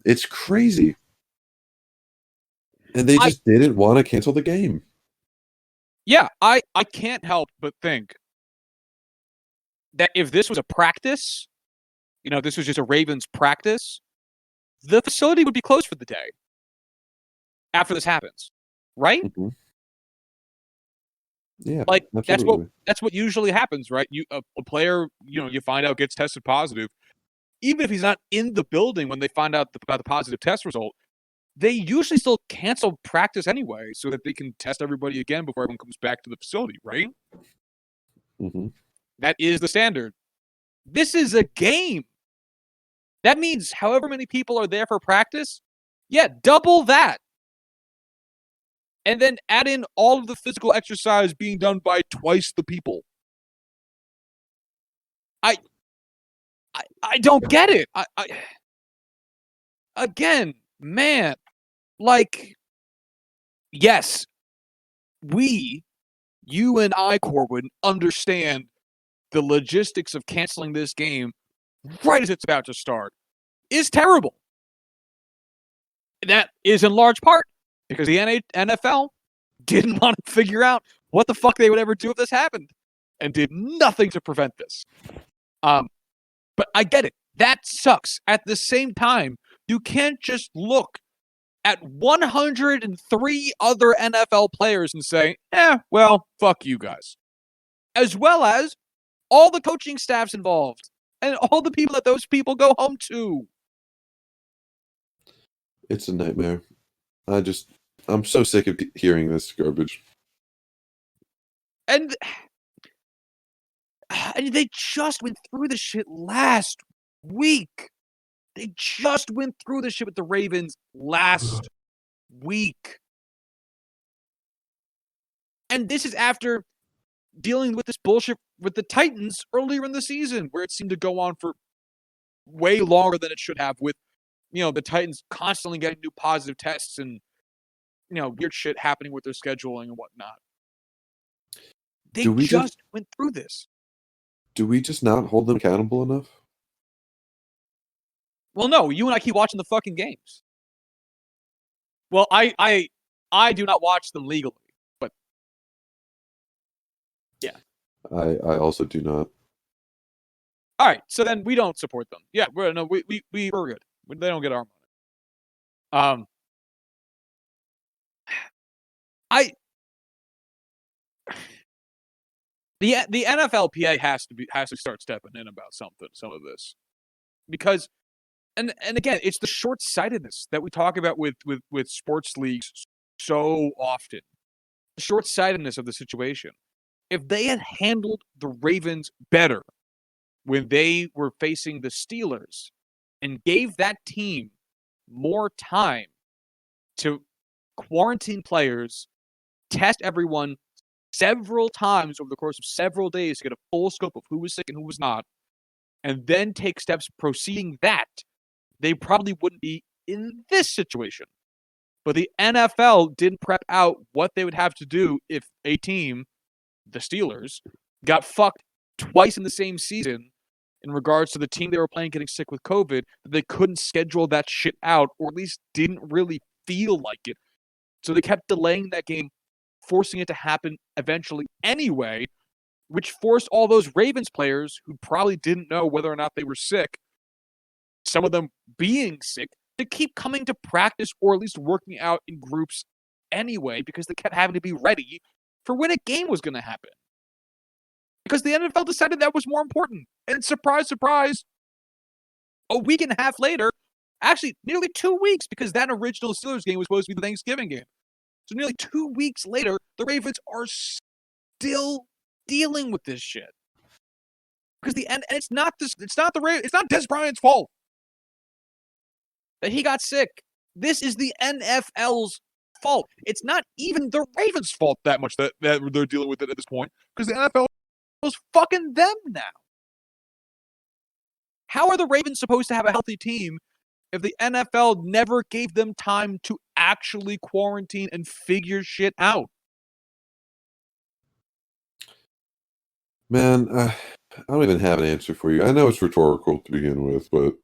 It's crazy. And they just didn't want to cancel the game. Yeah, I can't help but think that if this was a practice, if this was just a Ravens practice, the facility would be closed for the day after this happens, right? Mm-hmm. Yeah, like absolutely. that's what usually happens, right? A player, you find out gets tested positive, even if he's not in the building when they find out about the positive test result, they usually still cancel practice anyway so that they can test everybody again before everyone comes back to the facility, right? Mm-hmm. That is the standard. This is a game. That means however many people are there for practice, double that. And then add in all of the physical exercise being done by twice the people. I don't get it. Again, man, yes, you and I, Corwin, understand the logistics of canceling this game right as it's about to start is terrible. That is in large part because the NFL didn't want to figure out what the fuck they would ever do if this happened and did nothing to prevent this. But I get it. That sucks. At the same time, you can't just look at 103 other NFL players and say, well, fuck you guys. As well as all the coaching staffs involved and all the people that those people go home to. It's a nightmare. I'm so sick of hearing this garbage. And they just went through this shit last week. They just went through this shit with the Ravens last week. And this is after dealing with this bullshit with the Titans earlier in the season, where it seemed to go on for way longer than it should have, with, the Titans constantly getting new positive tests and, weird shit happening with their scheduling and whatnot. They just went through this. Do we just not hold them accountable enough? Well, no, you and I keep watching the fucking games. Well, I do not watch them legally, but yeah. I also do not. All right, so then we don't support them. Yeah, we're good. They don't get our money. The NFLPA has to start stepping in about some of this, because and again, it's the short-sightedness that we talk about with sports leagues so often. The short-sightedness of the situation. If they had handled the Ravens better when they were facing the Steelers and gave that team more time to quarantine players, test everyone several times over the course of several days to get a full scope of who was sick and who was not, and then take steps proceeding that, they probably wouldn't be in this situation. But the NFL didn't prep out what they would have to do if a team, the Steelers, got fucked twice in the same season in regards to the team they were playing getting sick with COVID, that they couldn't schedule that shit out, or at least didn't really feel like it. So they kept delaying that game, forcing it to happen eventually anyway, which forced all those Ravens players who probably didn't know whether or not they were sick, some of them being sick, to keep coming to practice or at least working out in groups anyway because they kept having to be ready for when a game was going to happen. Because the NFL decided that was more important. And surprise, surprise, a week and a half later, actually nearly 2 weeks, because that original Steelers game was supposed to be the Thanksgiving game. So nearly 2 weeks later, the Ravens are still dealing with this shit. Because and it's not Des Bryant's fault that he got sick. This is the NFL's fault. It's not even the Ravens' fault that much that they're dealing with it at this point, because the NFL is fucking them now. How are the Ravens supposed to have a healthy team if the NFL never gave them time to actually quarantine and figure shit out? Man, I don't even have an answer for you. I know it's rhetorical to begin with, but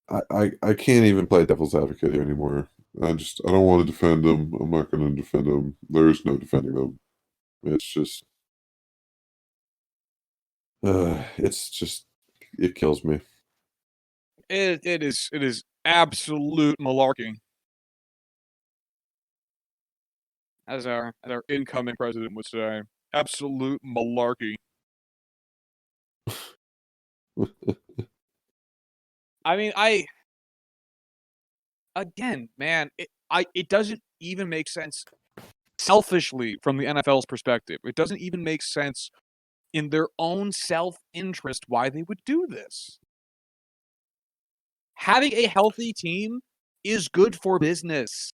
I can't even play devil's advocate here anymore. I don't want to defend them. I'm not going to defend them. There is no defending them. It's just, it kills me. It is absolute malarkey. As our incoming president would say, absolute malarkey. I mean, again, man, it doesn't even make sense selfishly from the NFL's perspective. It doesn't even make sense in their own self-interest why they would do this. Having a healthy team is good for business.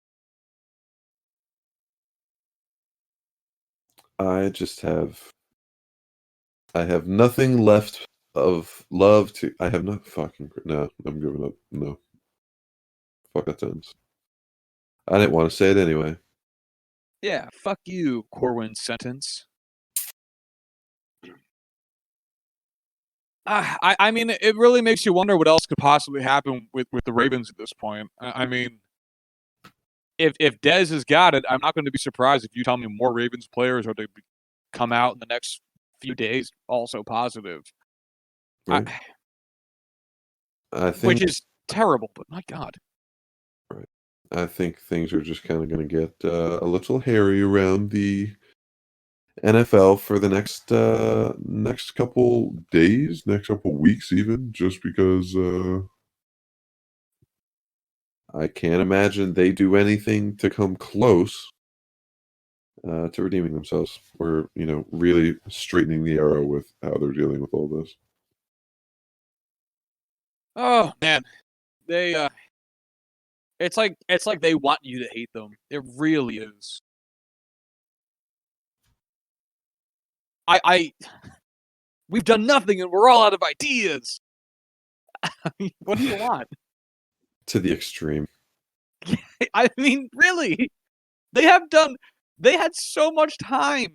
I have nothing left of love to. I have not fucking. No, I'm giving up. No. Fuck that sentence. I didn't want to say it anyway. Yeah, fuck you, Corwin sentence. I mean, it really makes you wonder what else could possibly happen with the Ravens at this point. I mean, if Dez has got it, I'm not going to be surprised if you tell me more Ravens players are to come out in the next few days also positive. Right. I think, which is terrible, but my God. Right. I think things are just kind of going to get a little hairy around the NFL for the next couple days, next couple weeks, even, just because I can't imagine they do anything to come close to redeeming themselves, or really straightening the arrow with how they're dealing with all this. Oh man, they it's like they want you to hate them. It really is. We've done nothing and we're all out of ideas. I mean, what do you want? To the extreme. I mean, really, they had so much time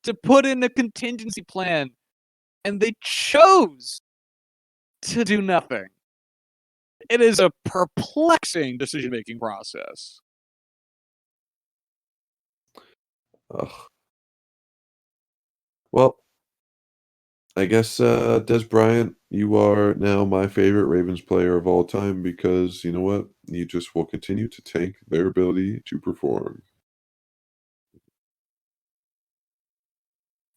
to put in a contingency plan, and they chose to do nothing. It is a perplexing decision-making process. Ugh. Well, I guess Des Bryant, you are now my favorite Ravens player of all time, because you know what? You just will continue to tank their ability to perform.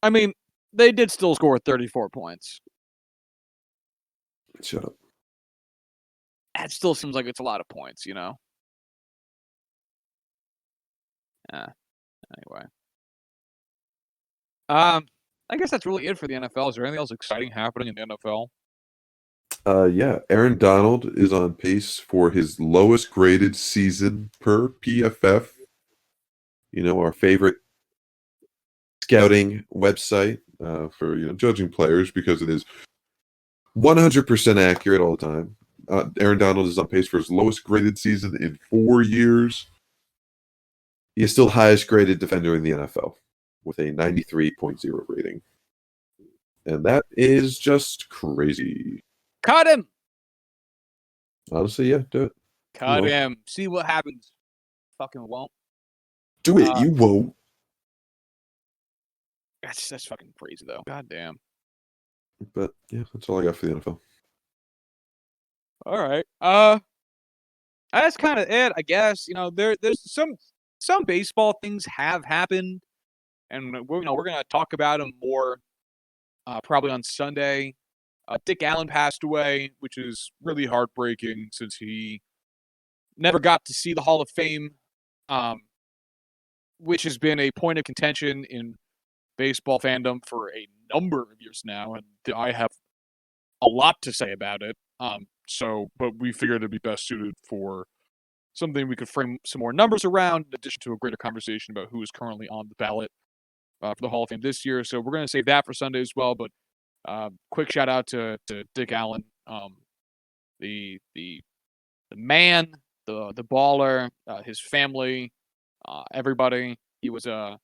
I mean, they did still score 34 points. Shut up. That still seems like it's a lot of points, you know? Anyway. I guess that's really it for the NFL. Is there anything else exciting happening in the NFL? Yeah, Aaron Donald is on pace for his lowest graded season per PFF. Our favorite scouting website for judging players, because it is 100% accurate all the time. Aaron Donald is on pace for his lowest graded season in 4 years. He is still highest graded defender in the NFL with a 93.0 rating. And that is just crazy. Cut him! Honestly, yeah, do it. Cut him. See what happens. Fucking won't. Do it. You won't. That's fucking crazy, though. God damn. But, yeah, that's all I got for the NFL. All right. That's kind of it, I guess. There's some baseball things have happened, and we're going to talk about them more probably on Sunday. Dick Allen passed away, which is really heartbreaking since he never got to see the Hall of Fame, which has been a point of contention in baseball fandom for a number of years now, and I have a lot to say about it. But we figured it'd be best suited for something we could frame some more numbers around, in addition to a greater conversation about who is currently on the ballot for the Hall of Fame this year. So we're going to save that for Sunday as well. But quick shout out to Dick Allen, the man, the baller, his family, everybody. He was a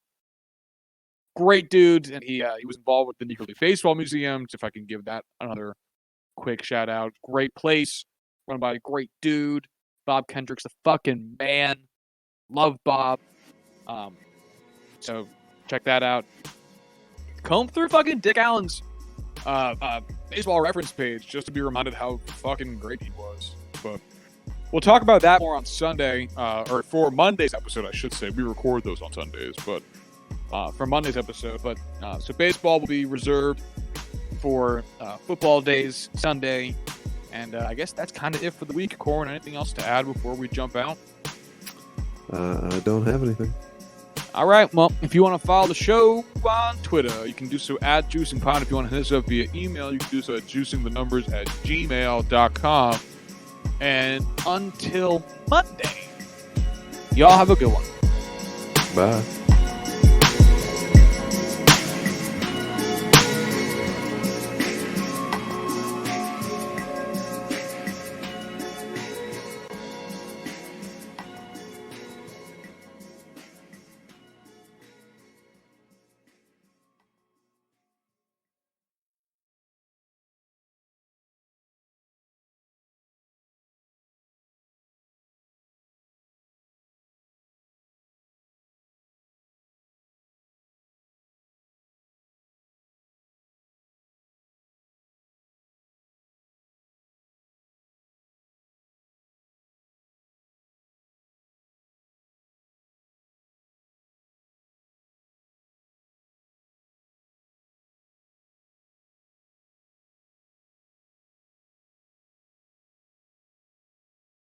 great dude, and he was involved with the Negro League Baseball Museum. If I can give that another quick shout out, great place, run by a great dude. Bob Kendrick's the fucking man. Love Bob. So check that out. Comb through fucking Dick Allen's baseball reference page just to be reminded how fucking great he was. But we'll talk about that more on Sunday, or for Monday's episode, I should say. We record those on Sundays, but for Monday's episode. But so baseball will be reserved for football days Sunday. And I guess that's kind of it for the week. Corwin, anything else to add before we jump out? I don't have anything. All right. Well, if you want to follow the show on Twitter, you can do so at JuicingPod. If you want to hit us up via email, you can do so at juicingthenumbers@gmail.com. And until Monday, y'all have a good one. Bye.